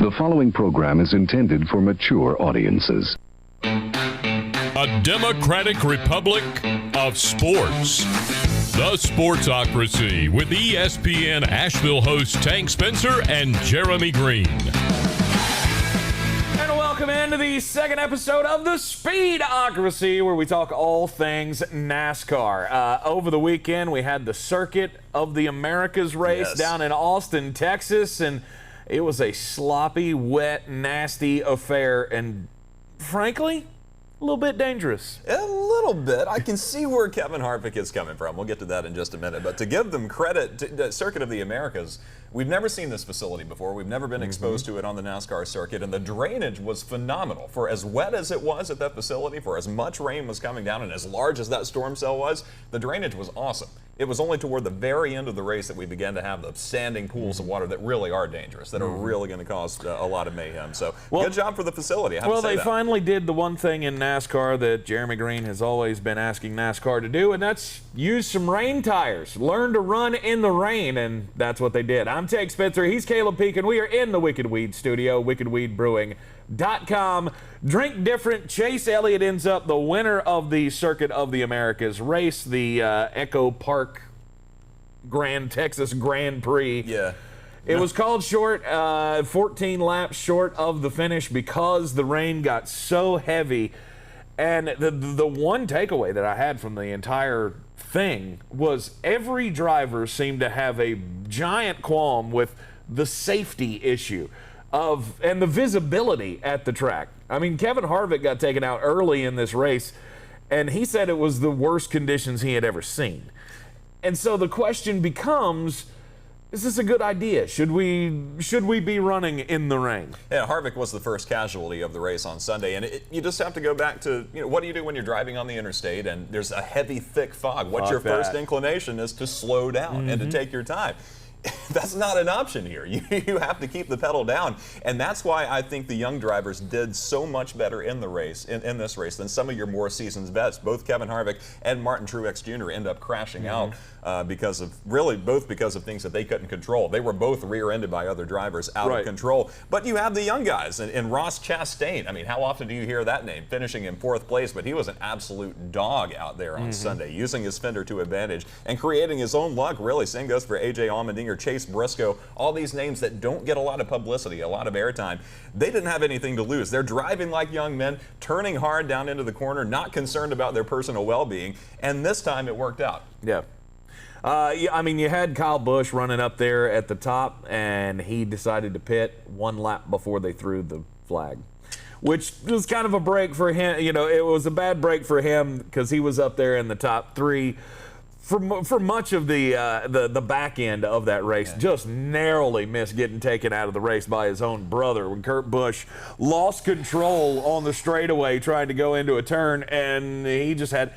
The following program is intended for mature audiences. A democratic republic of sports. The Sportsocracy with ESPN Asheville hosts Tank Spencer and Jeremy Greene. And welcome into the second episode of the Speedocracy, where we talk all things NASCAR. Over the weekend, we had the Circuit of the Americas race down in Austin, Texas, and it was a sloppy, wet, nasty affair, and frankly, a little bit dangerous. A little bit. I can see where Kevin Harvick is coming from. We'll get to that in just a minute. But to give them credit, the Circuit of the Americas, we've never seen this facility before. We've never been exposed to it on the NASCAR circuit, and the drainage was phenomenal. For as wet as it was at that facility, for as much rain was coming down, and as large as that storm cell was, the drainage was awesome. It was only toward the very end of the race that we began to have the standing pools of water that really are dangerous, that are really going to cause a lot of mayhem. So, good job for the facility. Well, they finally did the one thing in NASCAR that Jeremy Greene has always been asking NASCAR to do, and that's use some rain tires. Learn to run in the rain, and that's what they did. I'm Tank Spencer. He's Caleb Peak, and we are in the Wicked Weed studio, wickedweedbrewing.com. Drink different. Chase Elliott ends up the winner of the Circuit of the Americas race, the EchoPark Texas Grand Prix. Yeah. It was called short, 14 laps short of the finish because the rain got so heavy. And the one takeaway that I had from the entire thing was every driver seemed to have a giant qualm with the safety issue and the visibility at the track. I mean, Kevin Harvick got taken out early in this race, and he said it was the worst conditions he had ever seen. And so the question becomes, is this a good idea? Should we be running in the rain? Yeah, Harvick was the first casualty of the race on Sunday, and you just have to go back to, what do you do when you're driving on the interstate and there's a heavy, thick fog? What's your first inclination is to slow down and to take your time. That's not an option here. You have to keep the pedal down, and that's why I think the young drivers did so much better in the race, in this race, than some of your more seasoned vets. Both Kevin Harvick and Martin Truex Jr. end up crashing out because of things that they couldn't control. They were both rear-ended by other drivers out of control. But you have the young guys, and Ross Chastain. I mean, how often do you hear that name? Finishing in 4th place, but he was an absolute dog out there on Sunday, using his fender to advantage and creating his own luck, really. Same goes for A.J. Allmendinger, Chase Briscoe, all these names that don't get a lot of publicity, a lot of airtime. They didn't have anything to lose. They're driving like young men, turning hard down into the corner, not concerned about their personal well-being, and this time it worked out. Yeah. I mean, you had Kyle Busch running up there at the top, and he decided to pit one lap before they threw the flag, which was kind of a break for him. It was a bad break for him because he was up there in the top 3 for much of the back end of that race. Just narrowly missed getting taken out of the race by his own brother when Kurt Busch lost control on the straightaway trying to go into a turn, and he just had,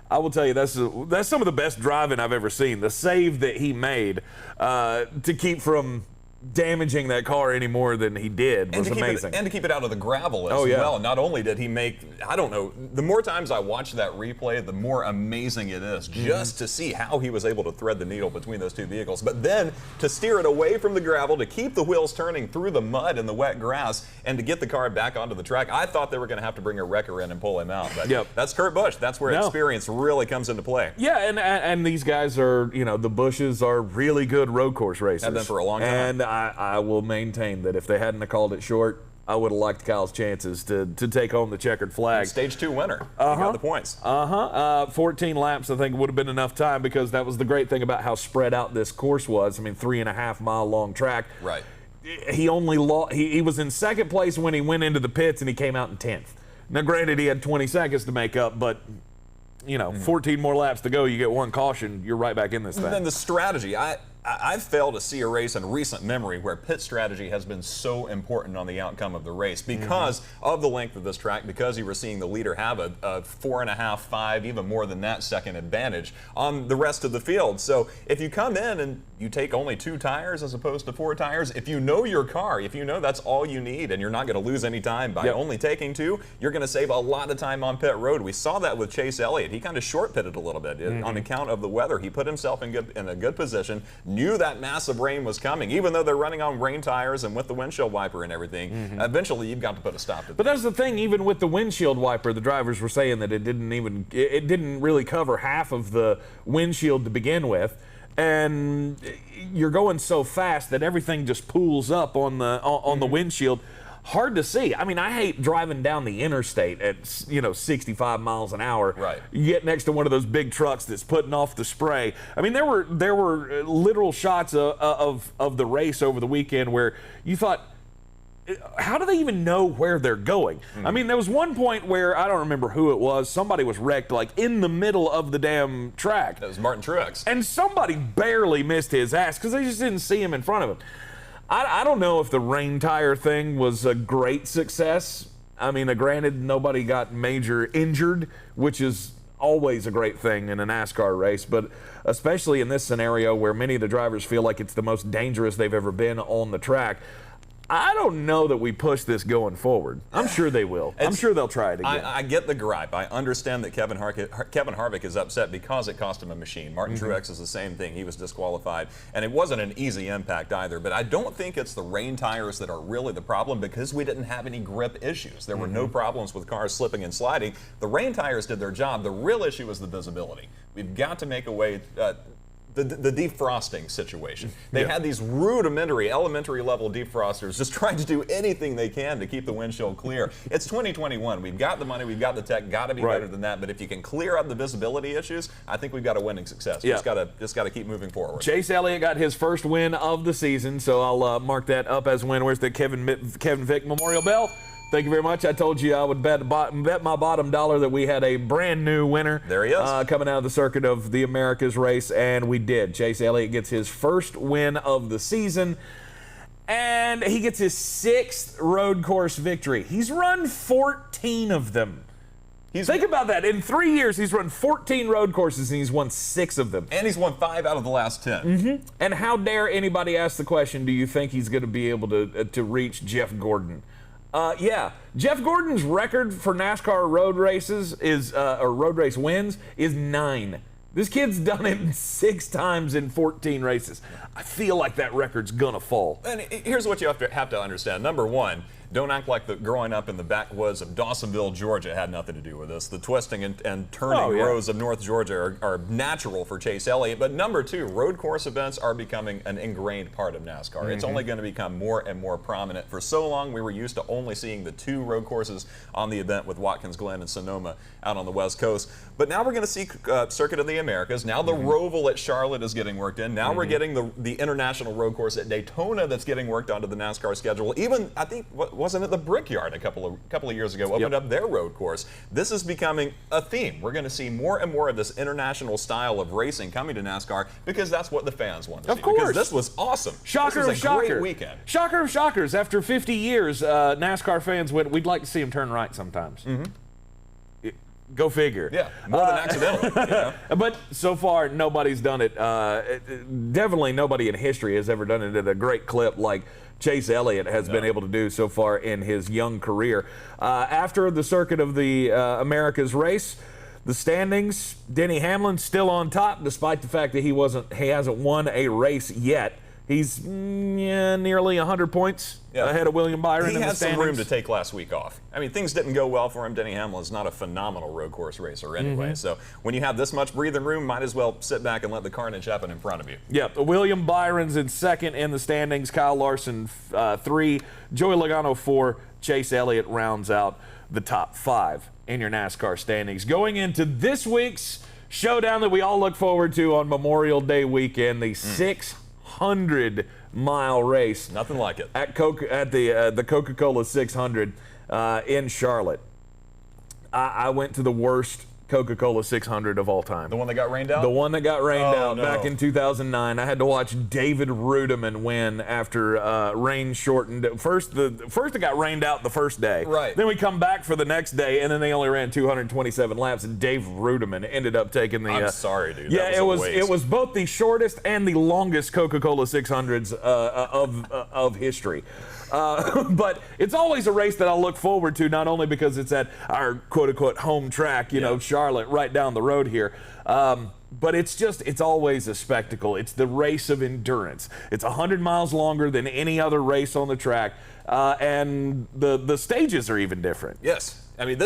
I will tell you, that's some of the best driving I've ever seen. The save that he made to keep from damaging that car any more than he did was amazing. And to keep it out of the gravel as well. Not only did he make, I don't know, the more times I watch that replay, the more amazing it is just to see how he was able to thread the needle between those two vehicles. But then to steer it away from the gravel, to keep the wheels turning through the mud and the wet grass, and to get the car back onto the track. I thought they were going to have to bring a wrecker in and pull him out. But that's Kurt Busch. That's where experience really comes into play. Yeah, and these guys are, the Bushes are really good road course racers. Have been for a long time. And I will maintain that if they hadn't have called it short, I would have liked Kyle's chances to take home the checkered flag. Stage 2 winner. He got the points. 14 laps, I think, would have been enough time, because that was the great thing about how spread out this course was. I mean, 3.5 mile long track. Right. He only he was in second place when he went into the pits, and he came out in 10th. Now, granted, he had 20 seconds to make up, but 14 more laps to go, you get one caution, you're right back in this thing. And then the strategy, I've failed to see a race in recent memory where pit strategy has been so important on the outcome of the race because of the length of this track, because you were seeing the leader have a 4.5, 5, even more than that second advantage on the rest of the field. So if you come in and you take only 2 tires as opposed to 4 tires, if you know your car, if you know that's all you need and you're not going to lose any time by only taking 2, you're going to save a lot of time on pit road. We saw that with Chase Elliott. He kind of short pitted a little bit on account of the weather. He put himself in a good position, knew that massive rain was coming. Even though they're running on rain tires and with the windshield wiper and everything, eventually you've got to put a stop to that. But that's the thing, even with the windshield wiper, the drivers were saying that it didn't really cover half of the windshield to begin with. And you're going so fast that everything just pools up on the windshield. Hard to see. I mean, I hate driving down the interstate at 65 miles an hour. Right. You get next to one of those big trucks that's putting off the spray. I mean, there were literal shots of the race over the weekend where you thought, how do they even know where they're going? I mean, there was one point where, I don't remember who it was, somebody was wrecked like in the middle of the damn track. That was Martin Truex. And somebody barely missed his ass because they just didn't see him in front of him. I don't know if the rain tire thing was a great success. I mean, granted, nobody got major injured, which is always a great thing in a NASCAR race, but especially in this scenario where many of the drivers feel like it's the most dangerous they've ever been on the track. I don't know that we push this going forward. I'm sure they will. I'm sure they'll try it again. I get the gripe. I understand that Kevin Harvick is upset because it cost him a machine. Martin Truex is the same thing. He was disqualified, and it wasn't an easy impact either. But I don't think it's the rain tires that are really the problem because we didn't have any grip issues. There were no problems with cars slipping and sliding. The rain tires did their job. The real issue is the visibility. We've got to make a way. The defrosting situation. They had these rudimentary, elementary level defrosters just trying to do anything they can to keep the windshield clear. It's 2021. We've got the money, we've got the tech, got to be better than that. But if you can clear up the visibility issues, I think we've got a winning success. Just got to keep moving forward. Chase Elliott got his first win of the season, so I'll mark that up as a win. Where's the Kevin Vick Memorial Bell? Thank you very much. I told you I would bet my bottom dollar that we had a brand new winner. There he is. Coming out of the circuit of the Americas race, and we did. Chase Elliott gets his first win of the season, and he gets his 6th road course victory. He's run 14 of them. Think about that. In 3 years, he's run 14 road courses, and he's won 6 of them. And he's won 5 out of the last 10. And how dare anybody ask the question, do you think he's going to be able to reach Jeff Gordon? Yeah, Jeff Gordon's record for NASCAR road races or road race wins is 9. This kid's done it 6 times in 14 races. I feel like that record's gonna fall. And here's what you have to understand. Number one, don't act like growing up in the backwoods of Dawsonville, Georgia had nothing to do with this. The twisting and turning roads of North Georgia are natural for Chase Elliott. But number two, road course events are becoming an ingrained part of NASCAR. It's only going to become more and more prominent. For so long, we were used to only seeing the 2 road courses on the event with Watkins Glen and Sonoma out on the West Coast. But now we're going to see Circuit of the Americas. Now the Roval at Charlotte is getting worked in. Now we're getting the International Road Course at Daytona that's getting worked onto the NASCAR schedule. Even, I think, wasn't it the Brickyard a couple of years ago opened up their road course? This is becoming a theme. We're going to see more and more of this international style of racing coming to NASCAR because that's what the fans want to see. Of course. Because this was awesome. Shocker this of was a shocker. great weekend. Shocker of shockers. After 50 years, NASCAR fans we'd like to see them turn right sometimes. Go figure. Yeah, more than accidentally. You know? But so far, nobody's done it. Definitely nobody in history has ever done it at a great clip like Chase Elliott has been able to do so far in his young career. After the Circuit of the Americas race, the standings, Denny Hamlin still on top, despite the fact that he hasn't won a race yet. He's nearly 100 points ahead of William Byron in the standings. He had some room to take last week off. I mean, things didn't go well for him. Denny Hamlin is not a phenomenal road course racer anyway. So when you have this much breathing room, might as well sit back and let the carnage happen in front of you. Yeah, William Byron's in 2nd in the standings. Kyle Larson 3, Joey Logano 4. Chase Elliott rounds out the top 5 in your NASCAR standings. Going into this week's showdown that we all look forward to on Memorial Day weekend, the 600-mile race. Nothing like it. At the Coca Cola 600 in Charlotte. I went to the worst Coca Cola 600 of all time. The one that got rained out? The one that got rained out back in 2009. I had to watch David Rudiman win after rain shortened. First it got rained out the first day. Right. Then we come back for the next day, and then they only ran 227 laps, and Dave Rudiman ended up taking the... I'm sorry, dude. Yeah, that was a waste. It was both the shortest and the longest Coca Cola 600s of history. But it's always a race that I look forward to, not only because it's at our quote-unquote home track, Charlotte, right down the road here. But it's always a spectacle. It's the race of endurance. It's 100 miles longer than any other race on the track, and the stages are even different. Yes. I mean,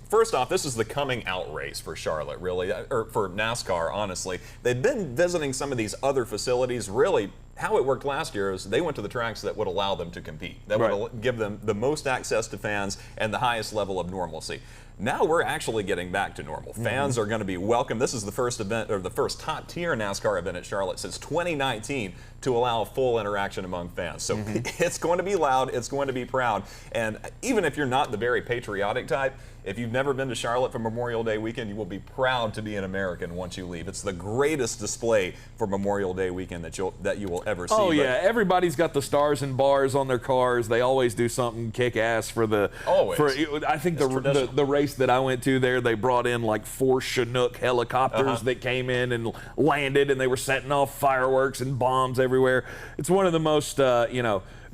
first off, this is the coming out race for Charlotte, really, or for NASCAR, honestly. They've been visiting some of these other facilities. Really, how it worked last year is they went to the tracks that would allow them to compete, that would give them the most access to fans and the highest level of normalcy. Now we're actually getting back to normal. Fans are going to be welcome. This is the first event, or the first top-tier NASCAR event at Charlotte since 2019 to allow full interaction among fans. So it's going to be loud, it's going to be proud, and even if you're not the very patriotic type, if you've never been to Charlotte for Memorial Day weekend, you will be proud to be an American once you leave. It's the greatest display for Memorial Day weekend that you will ever see. Oh yeah, everybody's got the stars and bars on their cars. They always do something kick ass for the. Always. I think the race that I went to there, they brought in like 4 Chinook helicopters that came in and landed, and they were setting off fireworks and bombs everywhere. It's one of the most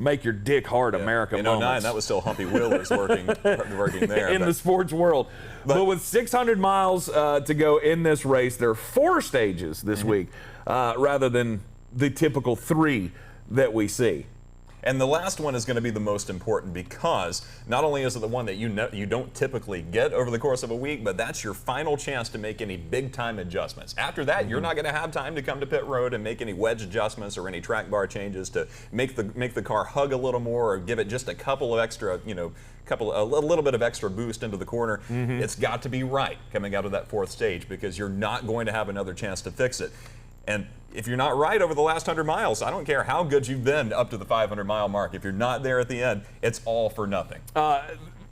make your dick hard America in moments. 09, that was still Humpy Wheelers working there. In the sports world. But with 600 miles to go in this race, there are 4 stages this week rather than the typical 3 that we see. And the last one is going to be the most important because not only is it the one that you don't typically get over the course of a week, but that's your final chance to make any big-time adjustments. After that, you're not going to have time to come to pit road and make any wedge adjustments or any track bar changes to make the car hug a little more or give it just a couple of extra, a little bit of extra boost into the corner. It's got to be right coming out of that 4th stage because you're not going to have another chance to fix it. And if you're not right over the last 100 miles, I don't care how good you've been up to the 500-mile mark. If you're not there at the end, it's all for nothing.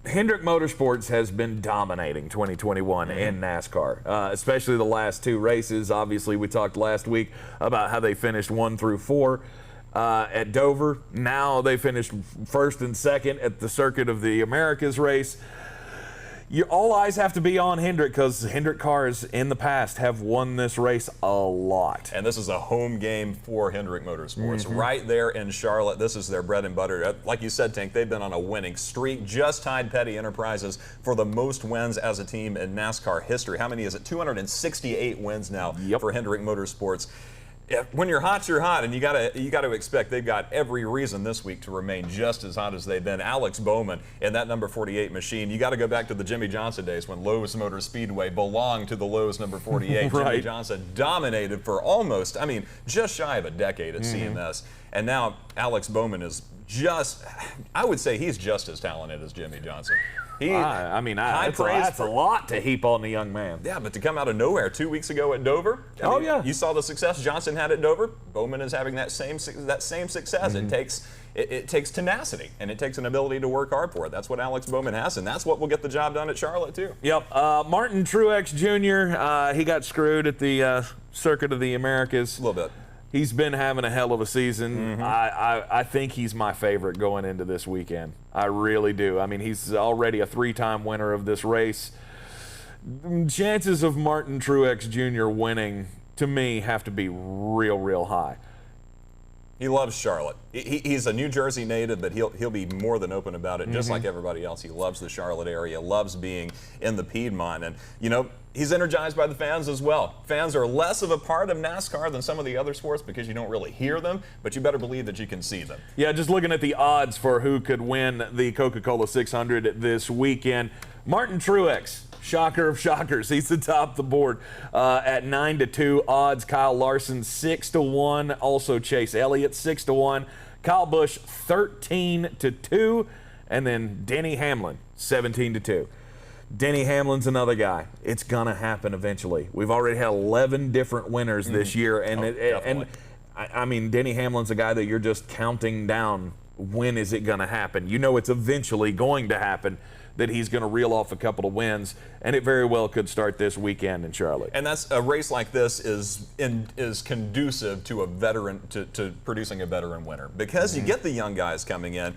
Hendrick Motorsports has been dominating 2021 in NASCAR, especially the last 2 races. Obviously, we talked last week about how they finished 1 through 4 at Dover. Now they finished 1st and 2nd at the Circuit of the Americas race. All eyes have to be on Hendrick because Hendrick cars in the past have won this race a lot. And this is a home game for Hendrick Motorsports. Right there in Charlotte, this is their bread and butter. Like you said, Tank, they've been on a winning streak. Just tied Petty Enterprises for the most wins as a team in NASCAR history. How many is it? 268 wins now for Hendrick Motorsports. When you're hot, you're hot, and you gotta expect they've got every reason this week to remain just as hot as they've been. Alex Bowman in that number 48 machine. You got to go back to the Jimmy Johnson days when Lowe's Motor Speedway belonged to the Lowe's number 48. Jimmy Johnson dominated for almost, just shy of a decade at CMS, and now Alex Bowman is I would say he's just as talented as Jimmy Johnson. That's a lot to heap on the young man. Yeah, but to come out of nowhere 2 weeks ago at Dover, you saw the success Johnson had at Dover. Bowman is having that same success. It takes tenacity, and it takes an ability to work hard for it. That's what Alex Bowman has, and that's what will get the job done at Charlotte too. Yep. Martin Truex Jr. He got screwed at the Circuit of the Americas. A little bit. He's been having a hell of a season. I think he's my favorite going into this weekend. I really do. He's already a 3-time winner of this race. Chances of Martin Truex Jr. winning, to me, have to be real, real high. He loves Charlotte. He's a New Jersey native, but he'll be more than open about it, just like everybody else. He loves the Charlotte area, loves being in the Piedmont, and he's energized by the fans as well. Fans are less of a part of NASCAR than some of the other sports because you don't really hear them, but you better believe that you can see them. Yeah, just looking at the odds for who could win the Coca Cola 600 this weekend, Martin Truex. Shocker of shockers. He's atop the board at 9-2 odds. Kyle Larson 6-1. Also Chase Elliott 6-1. Kyle Busch 13-2. And then Denny Hamlin 17-2. Denny Hamlin's another guy. It's gonna happen eventually. We've already had 11 different winners this year, and Denny Hamlin's a guy that you're just counting down. When is it gonna happen? It's eventually going to happen. That he's going to reel off a couple of wins, and it very well could start this weekend in Charlotte. And that's a race like this is conducive to a veteran to producing a veteran winner because you get the young guys coming in.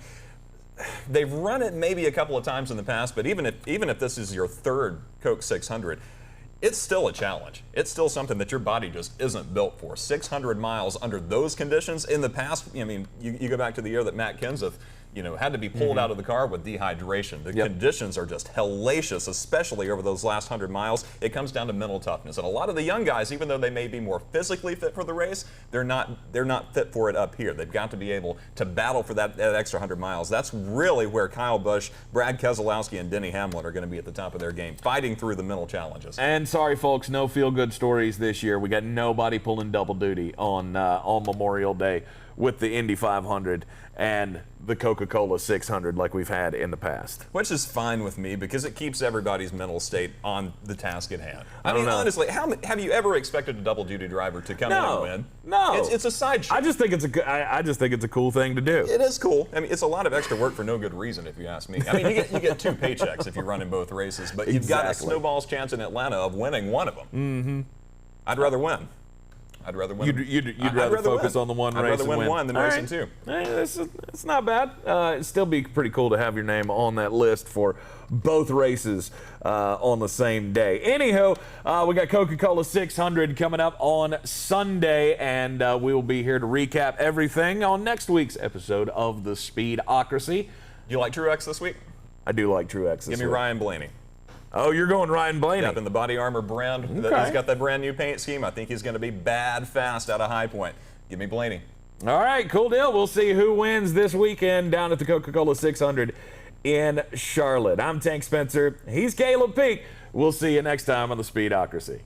They've run it maybe a couple of times in the past, but even if this is your 3rd Coke 600. It's still a challenge. It's still something that your body just isn't built for. 600 miles under those conditions. In the past, you go back to the year that Matt Kenseth had to be pulled out of the car with dehydration. The conditions are just hellacious, especially over those last 100 miles. It comes down to mental toughness. And a lot of the young guys, even though they may be more physically fit for the race, they're not fit for it up here. They've got to be able to battle for that extra 100 miles. That's really where Kyle Busch, Brad Keselowski, and Denny Hamlin are going to be at the top of their game, fighting through the mental challenges. And sorry, folks, no feel-good stories this year. We got nobody pulling double duty on Memorial Day with the Indy 500 and the Coca Cola 600 like we've had in the past. Which is fine with me because it keeps everybody's mental state on the task at hand. I mean, know. honestly, have you ever expected a double duty driver to come in and win? No. It's a sideshow. I just think it's a cool thing to do. It is cool. I mean, it's a lot of extra work for no good reason, if you ask me. I mean, you get 2 paychecks if you run in both races, but you've got a snowball's chance in Atlanta of winning one of them. Mm-hmm. I'd rather win. I'd rather win. You'd rather focus on the one race. I'd rather win one than racing 2. Hey, it's not bad. It'd still be pretty cool to have your name on that list for both races on the same day. Anyhow, we got Coca Cola 600 coming up on Sunday, and we will be here to recap everything on next week's episode of the Speedocracy. You like Truex this week? I do like Truex this week. Give me Ryan Blaney. Oh, you're going Ryan Blaney. Yep, in the body armor brand. Okay. He's got that brand new paint scheme. I think he's going to be bad fast out of High Point. Give me Blaney. All right, cool deal. We'll see who wins this weekend down at the Coca Cola 600 in Charlotte. I'm Tank Spencer. He's Caleb Peak. We'll see you next time on the Speedocracy.